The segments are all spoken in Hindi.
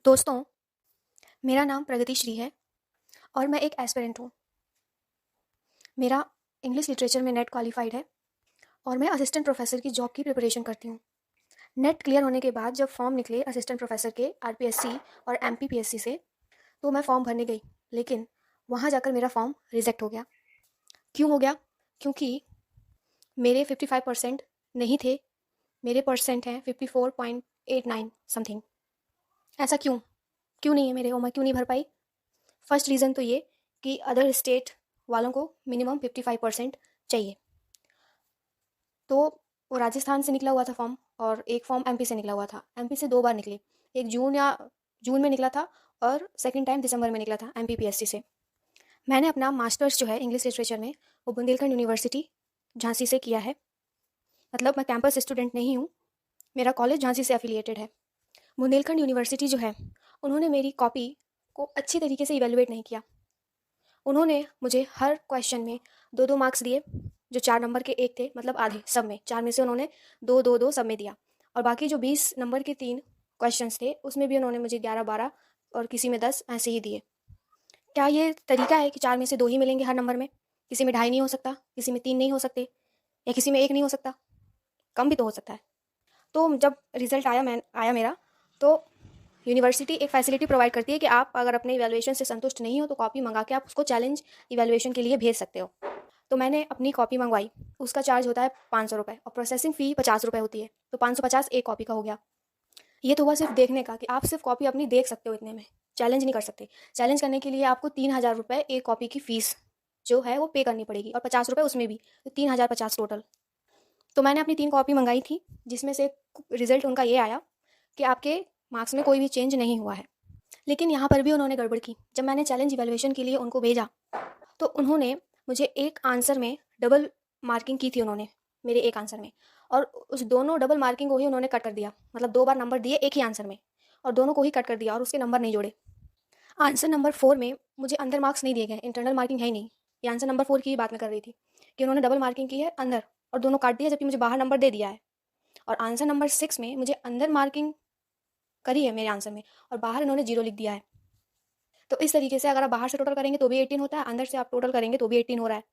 दोस्तों, मेरा नाम प्रगतिश्री है और मैं एक एस्पिरेंट हूँ। मेरा इंग्लिश लिटरेचर में नेट क्वालिफाइड है और मैं असिस्टेंट प्रोफेसर की जॉब की प्रिपरेशन करती हूँ। नेट क्लियर होने के बाद जब फॉर्म निकले असिस्टेंट प्रोफेसर के आरपीएससी और एमपीपीएससी से, तो मैं फॉर्म भरने गई, लेकिन वहाँ जाकर मेरा फॉर्म रिजेक्ट हो गया। क्यों हो गया? क्योंकि मेरे 55% नहीं थे, मेरे परसेंट हैं 54.89 समथिंग। ऐसा क्यों? क्यों नहीं है मेरे, और मैं क्यों नहीं भर पाई? फर्स्ट रीज़न तो ये कि अदर स्टेट वालों को मिनिमम 55% चाहिए। तो वो राजस्थान से निकला हुआ था फॉर्म और एक फॉर्म एमपी से निकला हुआ था। एमपी से 2 बार निकले, एक जून में निकला था और सेकंड टाइम दिसंबर में निकला था एमपीपीएससी से। मैंने अपना मास्टर्स जो है इंग्लिश लिटरेचर में वो बुंदेलखंड यूनिवर्सिटी झांसी से किया है। मतलब मैं कैंपस स्टूडेंट नहीं हूँ, मेरा कॉलेज झांसी से एफिलिएटेड है। बुंदेलखंड यूनिवर्सिटी जो है, उन्होंने मेरी कॉपी को अच्छी तरीके से इवेलुएट नहीं किया। उन्होंने मुझे हर क्वेश्चन में 2-2 मार्क्स दिए, जो 4 नंबर के एक थे, मतलब आधे सब में, 4 में से उन्होंने 2-2-2 सब में दिया। और बाकी जो 20 नंबर के 3 क्वेश्चंस थे, उसमें भी उन्होंने मुझे 11-12 और किसी में 10 ऐसे ही दिए। क्या ये तरीका है कि 4 में से 2 ही मिलेंगे हर नंबर में? किसी में ढाई नहीं हो सकता, किसी में 3 नहीं हो सकते, या किसी में 1 नहीं हो सकता? कम भी तो हो सकता है। तो जब रिजल्ट आया मेरा, तो यूनिवर्सिटी एक फैसिलिटी प्रोवाइड करती है कि आप अगर अपने इवैल्यूएशन से संतुष्ट नहीं हो तो कॉपी मंगा के आप उसको चैलेंज इवैल्यूएशन के लिए भेज सकते हो। तो मैंने अपनी कॉपी मंगवाई, उसका चार्ज होता है 500 रुपये और प्रोसेसिंग फ़ी 50 रुपये होती है, तो 550 एक कॉपी का हो गया। ये तो हुआ सिर्फ देखने का कि आप सिर्फ कॉपी अपनी देख सकते हो, इतने में चैलेंज नहीं कर सकते। चैलेंज करने के लिए आपको 3000 रुपये एक कॉपी की फ़ीस जो है वो पे करनी पड़ेगी और 50 रुपये उसमें भी, तो 3050 टोटल। तो मैंने अपनी 3 कॉपी मंगाई थी, जिसमें से रिजल्ट उनका ये आया कि आपके मार्क्स में कोई भी चेंज नहीं हुआ है। लेकिन यहाँ पर भी उन्होंने गड़बड़ की। जब मैंने चैलेंज इवैल्यूएशन के लिए उनको भेजा, तो उन्होंने मुझे एक आंसर में डबल मार्किंग की थी उन्होंने, मेरे एक आंसर में, और उस दोनों डबल मार्किंग को ही उन्होंने कट कर दिया। मतलब 2 बार नंबर दिए एक ही आंसर में और दोनों को ही कट कर दिया और उसके नंबर नहीं जोड़े। आंसर नंबर 4 में मुझे अंदर मार्क्स नहीं दिए गए, इंटरनल मार्किंग है ही नहीं। ये आंसर नंबर 4 की ही बात मैं कर रही थी कि उन्होंने डबल मार्किंग की है अंदर और दोनों काट दिया, जबकि मुझे बाहर नंबर दे दिया है। और आंसर नंबर 6 में मुझे अंदर मार्किंग करी है मेरे आंसर में और बाहर इन्होंने 0 लिख दिया है। तो इस तरीके से अगर आप बाहर से टोटल करेंगे तो भी 18 होता है, अंदर से आप टोटल करेंगे तो भी 18 हो रहा है।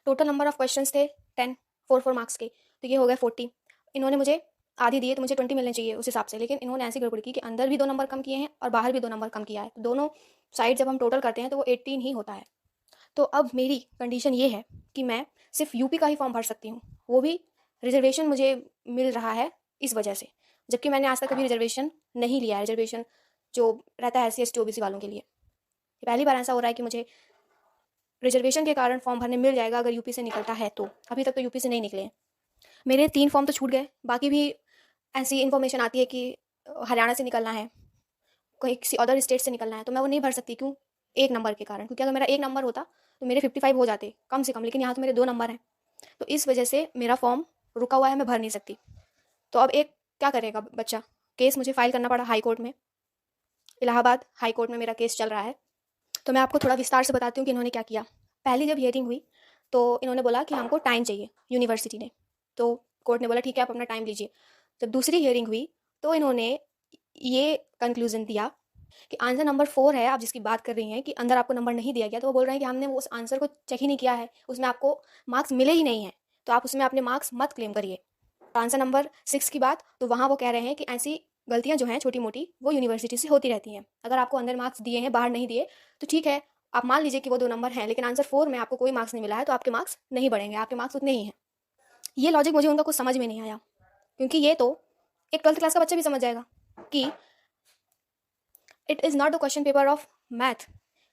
टोटल नंबर ऑफ क्वेश्चंस थे 10, 4 मार्क्स के, तो ये हो गए 40। इन्होंने मुझे आधी दिए तो मुझे 20 मिलने चाहिए उस हिसाब से, लेकिन इन्होंने ऐसी गड़बड़ की कि अंदर भी 2 नंबर कम किए हैं और बाहर भी 2 नंबर कम किया है। तो दोनों साइड जब हम टोटल करते हैं तो वो 18 ही होता है। तो अब मेरी कंडीशन ये है कि मैं सिर्फ यूपी का ही फॉर्म भर सकती हूँ, वो भी रिजर्वेशन मुझे मिल रहा है इस वजह से, जबकि मैंने आज तक कभी रिजर्वेशन नहीं लिया है। रिजर्वेशन जो रहता है SC ST OBC वालों के लिए, पहली बार ऐसा हो रहा है कि मुझे रिजर्वेशन के कारण फॉर्म भरने मिल जाएगा अगर यूपी से निकलता है तो। अभी तक तो यूपी से नहीं निकले हैं। मेरे 3 फॉर्म तो छूट गए, बाकी भी ऐसी इन्फॉर्मेशन आती है कि हरियाणा से निकलना है, कहीं किसी अदर स्टेट से निकलना है, तो मैं वो नहीं भर सकती। क्यों? एक नंबर के कारण, क्योंकि अगर मेरा एक नंबर होता तो मेरे 55 हो जाते कम से कम, लेकिन यहाँ तो मेरे 2 नंबर हैं। तो इस वजह से मेरा फॉर्म रुका हुआ है, मैं भर नहीं सकती। तो अब एक क्या करेगा बच्चा? केस मुझे फाइल करना पड़ा हाई कोर्ट में, इलाहाबाद हाई कोर्ट में मेरा केस चल रहा है। तो मैं आपको थोड़ा विस्तार से बताती हूँ कि इन्होंने क्या किया। पहली जब हियरिंग हुई तो इन्होंने बोला कि हमको टाइम चाहिए, यूनिवर्सिटी ने। तो कोर्ट ने बोला ठीक है आप अपना टाइम लीजिए। जब दूसरी हियरिंग हुई तो इन्होंने ये कंक्लूजन दिया कि आंसर नंबर 4 है, आप जिसकी बात कर रही हैं कि अंदर आपको नंबर नहीं दिया गया, तो वो बोल रहे हैं कि हमने वो उस आंसर को चेक ही नहीं किया है, उसमें आपको मार्क्स मिले ही नहीं हैं, तो आप उसमें अपने मार्क्स मत क्लेम करिए। आंसर नंबर 6 की बात, तो वहाँ वो कह रहे हैं कि ऐसी गलतियाँ जो हैं छोटी मोटी वो यूनिवर्सिटी से होती रहती हैं। अगर आपको अंदर मार्क्स दिए हैं बाहर नहीं दिए तो ठीक है, आप मान लीजिए कि वो 2 नंबर हैं, लेकिन आंसर 4 में आपको कोई मार्क्स नहीं मिला है तो आपके मार्क्स नहीं बढ़ेंगे, आपके मार्क्स उतने ही हैं। ये लॉजिक मुझे उनका कुछ समझ में नहीं आया, क्योंकि ये तो एक 12th क्लास का बच्चा भी समझ जाएगा कि it is not the question paper of math,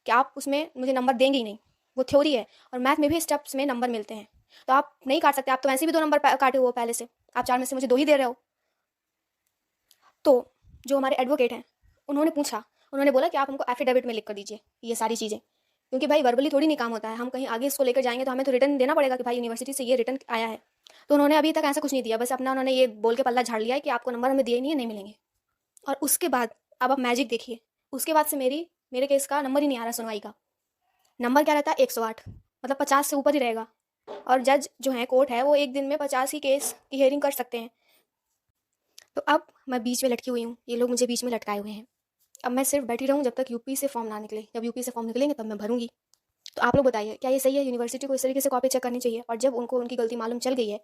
कि आप उसमें मुझे नंबर देंगे ही नहीं, वो थ्योरी है और मैथ में भी स्टेप्स में नंबर मिलते हैं। तो आप नहीं काट सकते, आप तो वैसे भी 2 नंबर काटे हुए हो पहले से, आप 4 में से मुझे 2 ही दे रहे हो। तो जो हमारे एडवोकेट हैं उन्होंने पूछा, उन्होंने बोला कि आप हमको एफिडेविट में लिख कर दीजिए ये सारी चीज़ें, क्योंकि भाई वर्बली थोड़ी नहीं काम होता है, हम कहीं आगे इसको लेकर जाएंगे तो हमें तो रिटर्न देना पड़ेगा कि भाई यूनिवर्सिटी से ये रिटर्न आया है। तो उन्होंने अभी तक ऐसा कुछ नहीं दिया, बस अपना उन्होंने ये बोल के पल्ला झाड़ लिया है कि आपको नंबर हमें दिए नहीं है, नहीं मिलेंगे। और उसके बाद अब आप मैजिक देखिए, उसके बाद से मेरे केस का नंबर ही नहीं आ रहा सुनवाई का। नंबर क्या रहता है? 108, मतलब 50 से ऊपर ही रहेगा। और जज जो है, कोर्ट है, वो एक दिन में 50 ही केस की हियरिंग कर सकते हैं। तो अब मैं बीच में लटकी हुई हूँ, ये लोग मुझे बीच में लटकाए हुए हैं। अब मैं सिर्फ बैठी रहूँ जब तक यूपी से फॉर्म ना निकले। जब यूपी से फॉर्म निकलेंगे तब मैं भरूँगी। तो आप लोग बताइए, क्या ये सही है? यूनिवर्सिटी को इस तरीके से कॉपी चेक करनी चाहिए? और जब उनको उनकी गलती मालूम चल गई है,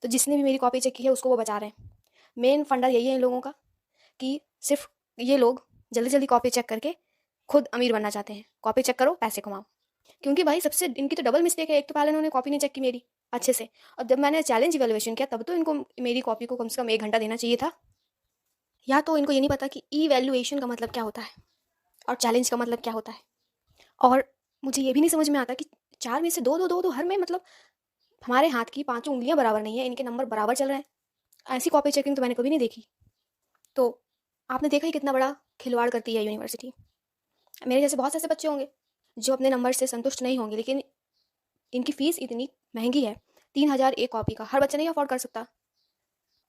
तो जिसने भी मेरी कॉपी चेक की है उसको वो बचा रहे हैं। मेन फंडा यही है इन लोगों का कि सिर्फ ये लोग जल्दी जल्दी कॉपी चेक करके खुद अमीर बनना चाहते हैं। कॉपी चेक करो, पैसे कमाओ। क्योंकि भाई सबसे इनकी तो डबल मिस्टेक है। एक तो पहले इन्होंने कॉपी नहीं चेक की मेरी अच्छे से, और जब मैंने चैलेंज इवेल्युएशन किया तब तो इनको मेरी कॉपी को कम से कम 1 घंटा देना चाहिए था। या तो इनको ये नहीं पता कि ई वैल्यूएशन का मतलब क्या होता है और चैलेंज का मतलब क्या होता है। और मुझे ये भी नहीं समझ में आता कि 4 में से 2 2 2 2 हर में, मतलब हमारे हाथ की 5 उंगलियां बराबर नहीं है, इनके नंबर बराबर चल रहे हैं। ऐसी कॉपी चेकिंग तो मैंने कभी नहीं देखी। तो आपने देखा ही कितना बड़ा खिलवाड़ करती है यूनिवर्सिटी। मेरे जैसे बहुत से ऐसे बच्चे होंगे जो अपने नंबर से संतुष्ट नहीं होंगे, लेकिन इनकी फ़ीस इतनी महंगी है, 3,000 एक कॉपी का, हर बच्चा नहीं अफोर्ड कर सकता।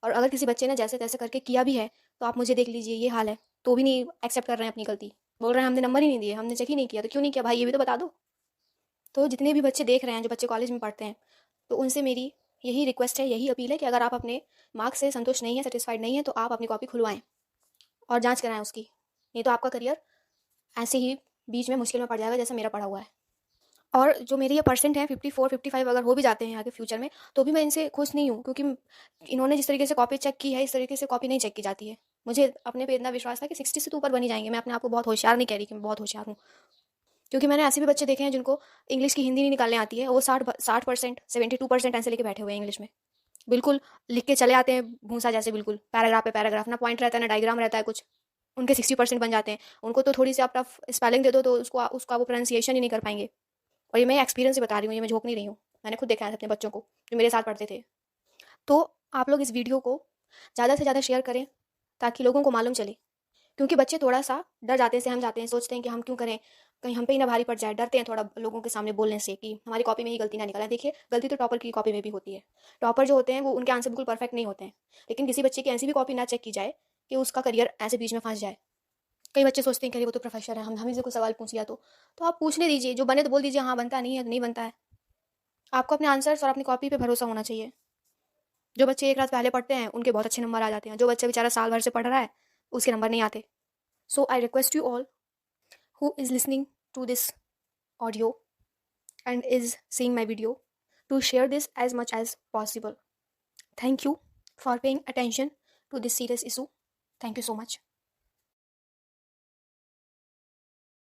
और अगर किसी बच्चे ने जैसे तैसे करके किया भी है, तो आप मुझे देख लीजिए, ये हाल है, तो भी नहीं एक्सेप्ट कर रहे हैं अपनी गलती। बोल रहे हैं हमने नंबर ही नहीं दिए, हमने चेक ही नहीं किया। तो क्यों नहीं किया भाई, ये भी तो बता दो। तो जितने भी बच्चे देख रहे हैं, जो बच्चे कॉलेज में पढ़ते हैं, तो उनसे मेरी यही रिक्वेस्ट है, यही अपील है कि अगर आप अपने मार्क्स से संतुष्ट नहीं है, सेटिस्फाइड नहीं है, तो आप अपनी कॉपी खुलवाएं और जांच कराएं उसकी। नहीं तो आपका करियर ऐसे ही बीच में मुश्किल में पड़ जाएगा जैसे मेरा पड़ा हुआ है। और जो मेरे ये परसेंट हैं 54 55 अगर हो भी जाते हैं आगे फ्यूचर में, तो भी मैं इनसे खुश नहीं हूँ, क्योंकि इन्होंने जिस तरीके से कॉपी चेक की है, इस तरीके से कॉपी नहीं चेक की जाती है। मुझे अपने पे इतना विश्वास था कि 60 से तो ऊपर बन ही जाएंगे। मैं अपने आप को बहुत होशियार नहीं कह रही कि मैं बहुत होशियार हूँ, क्योंकि मैंने ऐसे भी बच्चे देखे हैं जिनको इंग्लिश की हिंदी नहीं निकालने आती है, वो 60% 72% ऐसे लेके बैठे हुए हैं इंग्लिश में। बिल्कुल लिख के चले आते हैं भूसा जैसे, बिल्कुल पैराग्राफ पे पैराग्राफ, ना पॉइंट रहता है ना डायग्राम रहता है कुछ। उनके 60% बन जाते हैं। उनको तो थोड़ी सी आप टफ स्पेलिंग दे दो तो उसका वो प्रोनाउंसिएशन ही नहीं कर पाएंगे। और ये मैं एक्सपीरियंस से बता रही हूँ, ये मैं झोंक नहीं रही हूँ। मैंने खुद देखा है अपने बच्चों को जो मेरे साथ पढ़ते थे। तो आप लोग इस वीडियो को ज़्यादा से ज़्यादा शेयर करें ताकि लोगों को मालूम चले, क्योंकि बच्चे थोड़ा सा डर जाते हैं, सहम जाते हैं, सोचते हैं कि हम क्यों करें, कहीं हम पे ही ना भारी पड़ जाए। डरते हैं थोड़ा लोगों के सामने बोलने से कि हमारी कॉपी में ही गलती ना निकले। देखिए, गलती तो टॉपर की कॉपी में भी होती है। टॉपर जो होते हैं वो उनके आंसर बिल्कुल परफेक्ट नहीं होते हैं, लेकिन किसी बच्चे की ऐसी भी कॉपी ना चेक की जाए कि उसका करियर ऐसे बीच में फंस जाए। कई बच्चे सोचते हैं कि अरे वो तो प्रोफेसर है, हम से कोई सवाल पूछ लिया तो आप पूछने दीजिए, जो बने तो बोल दीजिए हाँ बनता नहीं है तो नहीं बनता है। आपको अपने आंसर्स और अपनी कॉपी पे भरोसा होना चाहिए। जो बच्चे एक रात पहले पढ़ते हैं उनके बहुत अच्छे नंबर आ जाते हैं, जो बच्चा बेचारा साल भर से पढ़ रहा है उसके नंबर नहीं आते। So I request you all who is listening to this audio and is seeing my video to share this as much as possible. Thank you for paying attention to this serious issue. Thank you so much.